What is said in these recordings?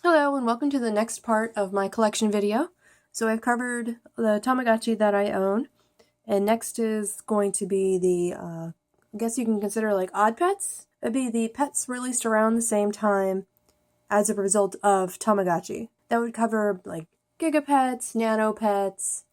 Hello and welcome to the next part of my collection video. So I've covered the Tamagotchi that I own, and next is going to be the, I guess you can consider like odd pets. It'd be the pets released around the same time as a result of Tamagotchi. That would cover like Giga Pets, Nano Pets,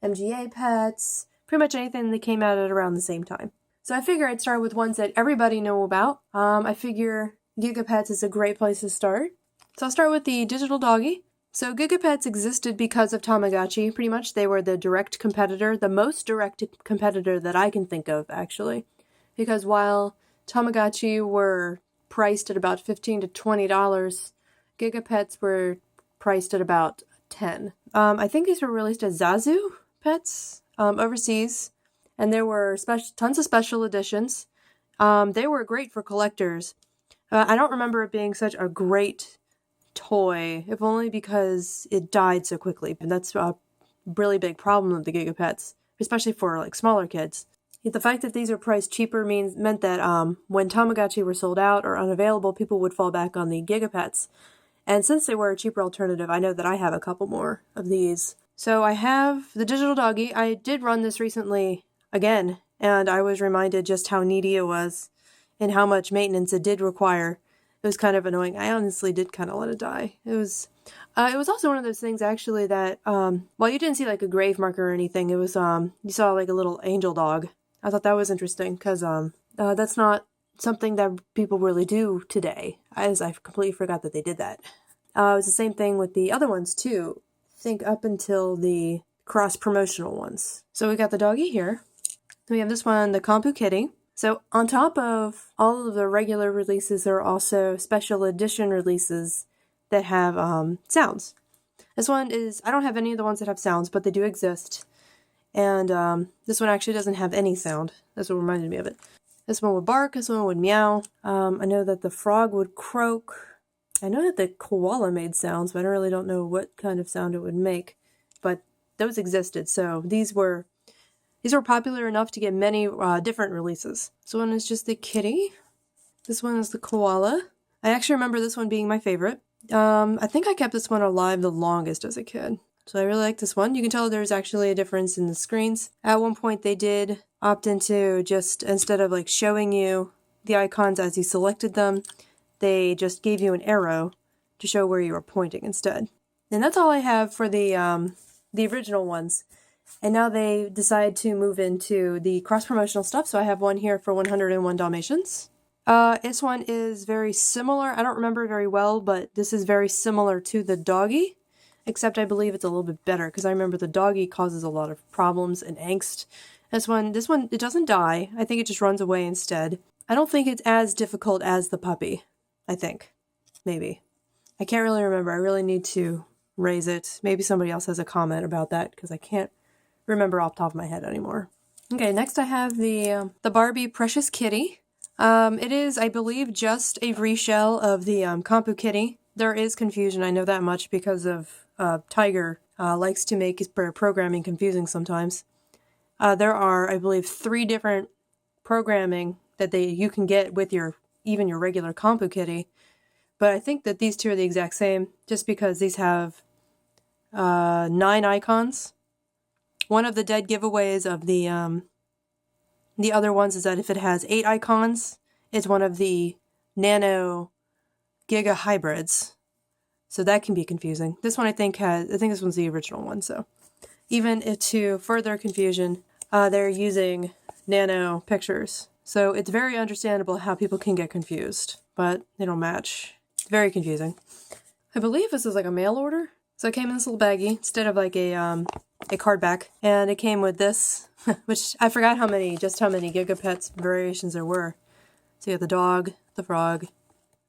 MGA Pets, pretty much anything that came out at around the same time. So I figure I'd start with ones that everybody know about. I figure Giga Pets is a great place to start. So I'll start with the digital doggy. So Giga Pets existed because of Tamagotchi, pretty much. They were the direct competitor, the most direct competitor that I can think of, actually. Because while Tamagotchi were priced at about $15 to $20, Giga Pets were priced at about $10. I think these were released as Zazu Pets overseas, and there were tons of special editions. They were great for collectors. I don't remember it being such a great toy, if only because it died so quickly. And that's a really big problem with the Giga Pets, especially for like smaller kids. Yet the fact that these are priced cheaper meant that when Tamagotchi were sold out or unavailable, people would fall back on the Giga Pets. And since they were a cheaper alternative, I know that I have a couple more of these. So I have the digital doggy. I did run this recently again, and I was reminded just how needy it was and how much maintenance it did require. It was kind of annoying. I honestly did kind of let it die. It was also one of those things actually that, while you didn't see like a grave marker or anything, it was, you saw like a little angel dog. I thought that was interesting because, that's not something that people really do today, as I completely forgot that they did that. It was the same thing with the other ones too. I think up until the cross-promotional ones. So we got the doggy here. Then we have this one, the Nano Kitty. So on top of all of the regular releases, there are also special edition releases that have sounds. This one is, I don't have any of the ones that have sounds, but they do exist. And this one actually doesn't have any sound. That's what reminded me of it. This one would bark, this one would meow. I know that the frog would croak. I know that the koala made sounds, but I really don't know what kind of sound it would make. But those existed, so these were popular enough to get many different releases. This one is just the kitty. This one is the koala. I actually remember this one being my favorite. I think I kept this one alive the longest as a kid. So I really like this one. You can tell there's actually a difference in the screens. At one point they did opt into just, instead of like showing you the icons as you selected them, they just gave you an arrow to show where you were pointing instead. And that's all I have for the original ones. And now they decide to move into the cross-promotional stuff, so I have one here for 101 Dalmatians. This one is very similar. I don't remember it very well, but this is very similar to the doggy, except I believe it's a little bit better, because I remember the doggy causes a lot of problems and angst. This one, it doesn't die. I think it just runs away instead. I don't think it's as difficult as the puppy, I think. Maybe. I can't really remember. I really need to raise it. Maybe somebody else has a comment about that, because I can't remember off the top of my head anymore. Okay, next I have the Barbie Precious Kitty. It is, I believe, just a reshell of the Nano Kitty. There is confusion, I know that much, because of Tiger likes to make his programming confusing sometimes. There are, I believe, 3 different programming that you can get with even your regular Nano Kitty. But I think that these 2 are the exact same, just because these have 9 icons. One of the dead giveaways of the other ones is that if it has 8 icons, it's one of the Nano Giga hybrids. So that can be confusing. This one I think this one's the original one, so. Even to further confusion, they're using Nano pictures. So it's very understandable how people can get confused, but they don't match. It's very confusing. I believe this is like a mail order. So it came in this little baggie instead of like a card back, and it came with this, which I forgot just how many Giga Pets variations there were. So you have the dog, the frog,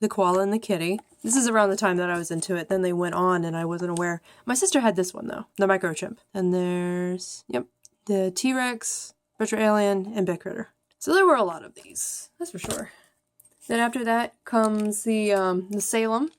the koala, and the kitty. This is around the time that I was into it. Then they went on and I wasn't aware. My sister had this one though, the microchip. And there's, yep, the T-Rex, Retro Alien, and Big Critter. So there were a lot of these, that's for sure. Then after that comes the Salem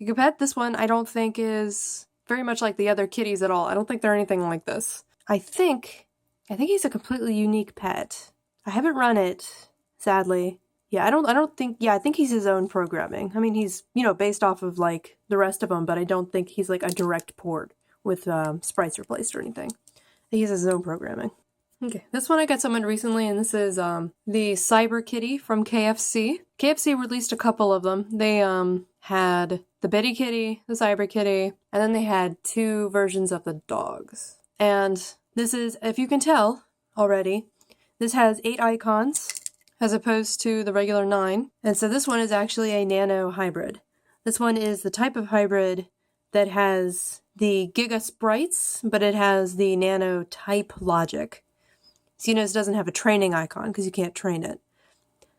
Giga Pet. This one I don't think is very much like the other kitties at all. I don't think they're anything like this. I think he's a completely unique pet. I haven't run it, sadly. Yeah, I don't think, yeah, I think he's his own programming. I mean, he's, you know, based off of, like, the rest of them, but I don't think he's, like, a direct port with sprites replaced or anything. I think he's his own programming. Okay, this one I got someone recently, and this is the Cyber Kitty from KFC. KFC released a couple of them. They had the Bitty Kitty, the Cyber Kitty, and then they had 2 versions of the dogs. And this is, if you can tell already, this has 8 icons as opposed to the regular 9. And so this one is actually a nano hybrid. This one is the type of hybrid that has the Giga sprites, but it has the nano type logic. So you notice it doesn't have a training icon because you can't train it.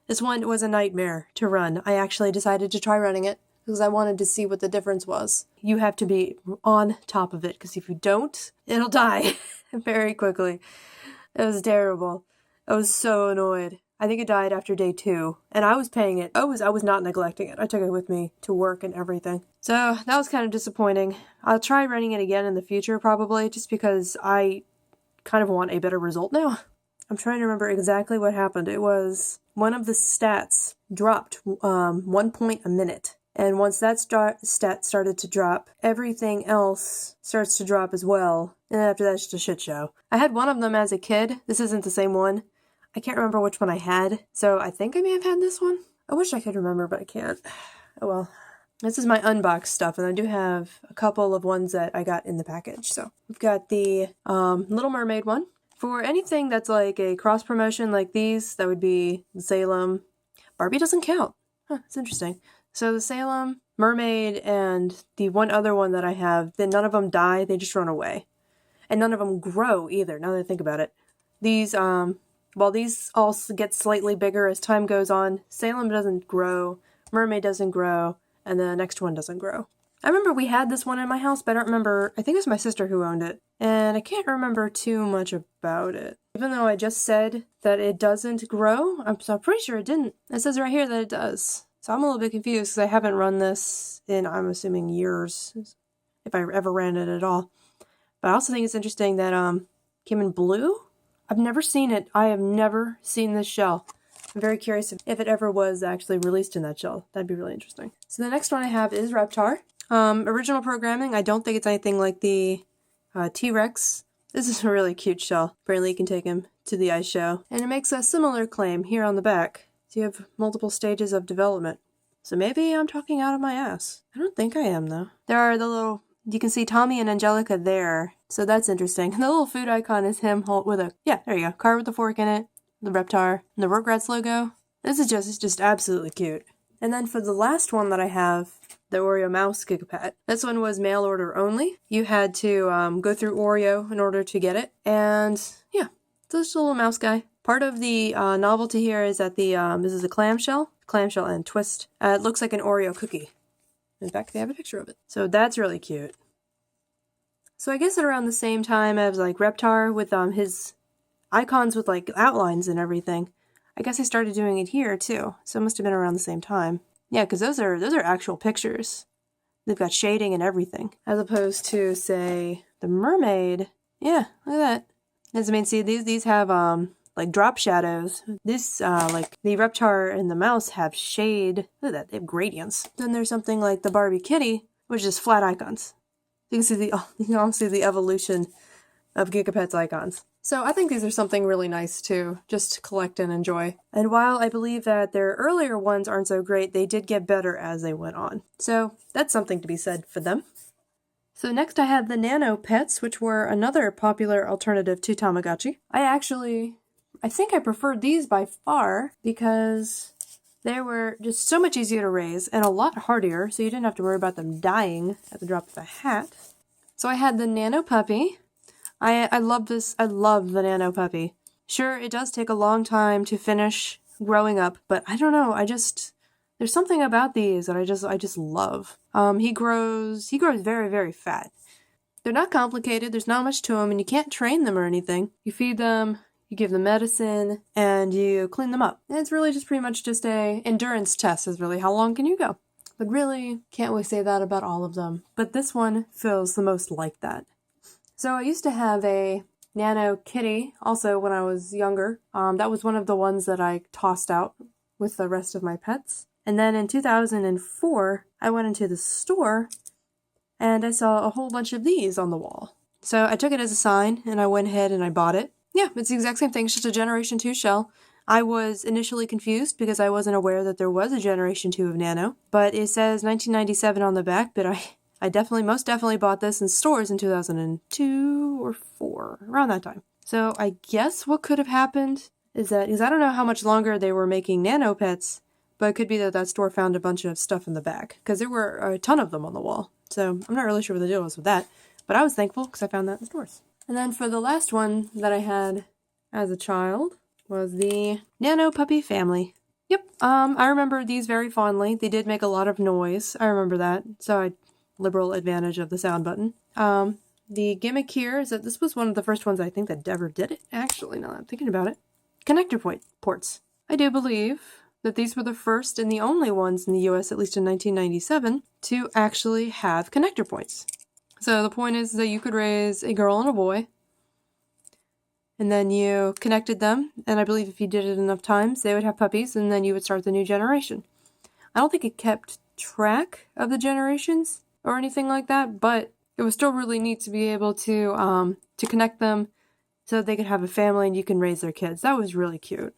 This one was a nightmare to run. I actually decided to try running it because I wanted to see what the difference was. You have to be on top of it because if you don't, it'll die very quickly. It was terrible. I was so annoyed. I think it died after day 2, and I was paying it. I was not neglecting it. I took it with me to work and everything. So that was kind of disappointing. I'll try running it again in the future probably, just because I kind of want a better result now. I'm trying to remember exactly what happened. It was one of the stats dropped 1 point a minute. And once that stat started to drop, everything else starts to drop as well. And then after that, it's just a shit show. I had one of them as a kid. This isn't the same one. I can't remember which one I had. So I think I may have had this one. I wish I could remember, but I can't. Oh well. This is my unboxed stuff, and I do have a couple of ones that I got in the package. So we've got the Little Mermaid one. For anything that's like a cross promotion like these, that would be Salem. Barbie doesn't count. Huh, it's interesting. So the Salem Mermaid and the one other one that I have, then none of them die, they just run away. And none of them grow either, now that I think about it. These, while these all get slightly bigger as time goes on, Salem doesn't grow, Mermaid doesn't grow, and the next one doesn't grow. I remember we had this one in my house, but I don't remember, I think it was my sister who owned it. And I can't remember too much about it. Even though I just said that it doesn't grow, I'm pretty sure it didn't. It says right here that it does. So I'm a little bit confused because I haven't run this in, I'm assuming, years, if I ever ran it at all. But I also think it's interesting that came in blue. I've never seen it. I have never seen this shell. I'm very curious if it ever was actually released in that shell. That'd be really interesting. So the next one I have is Reptar. Original programming, I don't think it's anything like the T-Rex. This is a really cute shell. Apparently you can take him to the ice show. And it makes a similar claim here on the back. So you have multiple stages of development. So maybe I'm talking out of my ass. I don't think I am, though. There are the little, you can see Tommy and Angelica there. So that's interesting. The little food icon is him with a, yeah, there you go. Car with a fork in it, the Reptar, and the Rugrats logo. This is just absolutely cute. And then for the last one that I have, the Oreo Mouse Gigapet. This one was mail order only. You had to go through Oreo in order to get it. And yeah, so just a little mouse guy. Part of the novelty here is that the this is a clamshell and twist. It looks like an Oreo cookie. In fact, they have a picture of it. So that's really cute. So I guess at around the same time as like Reptar with his icons with like outlines and everything. I guess I started doing it here too. So it must have been around the same time. Yeah, because those are actual pictures. They've got shading and everything. As opposed to, say, the Mermaid. Yeah, look at that. As I mean, see, these have like drop shadows. This like the Reptar and the mouse have shade. Look at that, they have gradients. Then there's something like the Barbie Kitty, which is flat icons. You can see you can also see the evolution of Gigapet's icons. So I think these are something really nice to just collect and enjoy. And while I believe that their earlier ones aren't so great, they did get better as they went on. So that's something to be said for them. So next I have the Nano Pets, which were another popular alternative to Tamagotchi. I think I preferred these by far because they were just so much easier to raise and a lot hardier, so you didn't have to worry about them dying at the drop of a hat. So I had the Nano Puppy. I love this. I love the Nano Puppy. Sure, it does take a long time to finish growing up, but I don't know. There's something about these that I just love. He grows very, very fat. They're not complicated. There's not much to them, and you can't train them or anything. You feed them, you give them medicine, and you clean them up. And it's really just pretty much just a endurance test is really how long can you go. But really, can't we say that about all of them? But this one feels the most like that. So I used to have a Nano Kitty also when I was younger. That was one of the ones that I tossed out with the rest of my pets. And then in 2004, I went into the store and I saw a whole bunch of these on the wall. So I took it as a sign and I went ahead and I bought it. Yeah, it's the exact same thing, it's just a Generation 2 shell. I was initially confused because I wasn't aware that there was a Generation 2 of Nano, but it says 1997 on the back, but I most definitely bought this in stores in 2002 or 4, around that time. So I guess what could have happened is that, because I don't know how much longer they were making Nano Pets, but it could be that that store found a bunch of stuff in the back, because there were a ton of them on the wall. So I'm not really sure what the deal was with that, but I was thankful because I found that in stores. And then for the last one that I had as a child was the Nano Puppy family. Yep, I remember these very fondly. They did make a lot of noise. I remember that, so I liberal advantage of the sound button. The gimmick here is that this was one of the first ones I think that ever did it, actually, now that I'm thinking about it. Connector ports. I do believe that these were the first and the only ones in the US, at least in 1997, to actually have connector points. So the point is that you could raise a girl and a boy, and then you connected them, and I believe if you did it enough times, they would have puppies, and then you would start the new generation. I don't think it kept track of the generations or anything like that, but it was still really neat to be able to connect them so that they could have a family and you can raise their kids. That was really cute.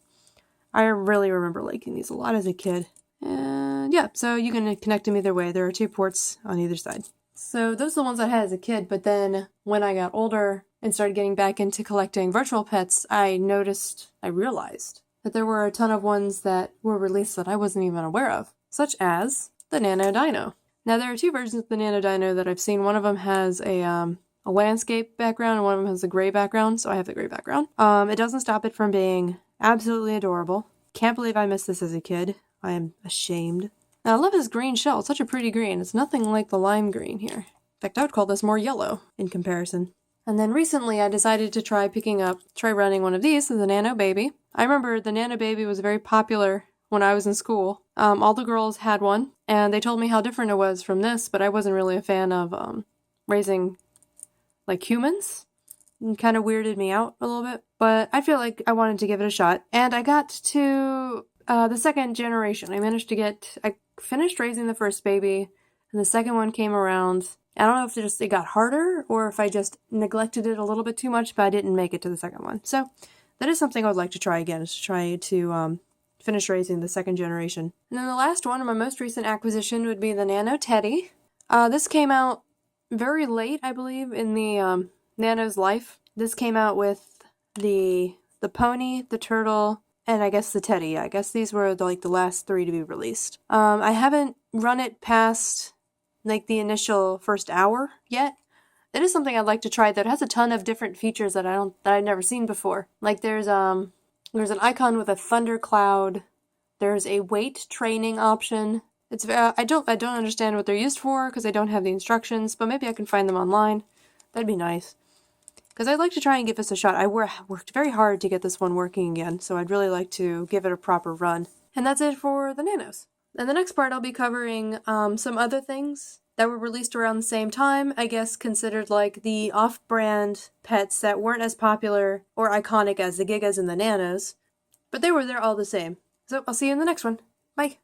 I really remember liking these a lot as a kid. And yeah, so you can connect them either way. There are 2 ports on either side. So those are the ones I had as a kid, but then when I got older and started getting back into collecting virtual pets, I realized that there were a ton of ones that were released that I wasn't even aware of, such as the Nano Dino. Now, there are 2 versions of the Nano Dino that I've seen. One of them has a landscape background, and one of them has a gray background, so I have the gray background. It doesn't stop it from being absolutely adorable. Can't believe I missed this as a kid. I am ashamed. Now, I love his green shell. It's such a pretty green. It's nothing like the lime green here. In fact, I would call this more yellow in comparison. And then recently, I decided to try running one of these, the Nano Baby. I remember the Nano Baby was very popular when I was in school. All the girls had one, and they told me how different it was from this, but I wasn't really a fan of raising, like, humans. It kind of weirded me out a little bit, but I feel like I wanted to give it a shot. And I got to the second generation. I finished raising the first baby, and the second one came around. I don't know if it got harder, or if I just neglected it a little bit too much, but I didn't make it to the second one. So that is something I would like to try again, is to try to finish raising the second generation. And then the last one, my most recent acquisition, would be the Nano Teddy. This came out very late, I believe, in the Nano's life. This came out with the pony, the turtle, and I guess the teddy. I guess these were the last 3 to be released. I haven't run it past the initial first hour yet. It is something I'd like to try that has a ton of different features that I've never seen before. Like there's an icon with a thundercloud. There's a weight training option. I don't understand what they're used for because I don't have the instructions, but maybe I can find them online. That'd be nice. Because I'd like to try and give this a shot. I worked very hard to get this one working again, so I'd really like to give it a proper run. And that's it for the Nanos. In the next part, I'll be covering some other things that were released around the same time, I guess considered like the off-brand pets that weren't as popular or iconic as the Gigas and the Nanos, but they were there all the same. So I'll see you in the next one. Bye!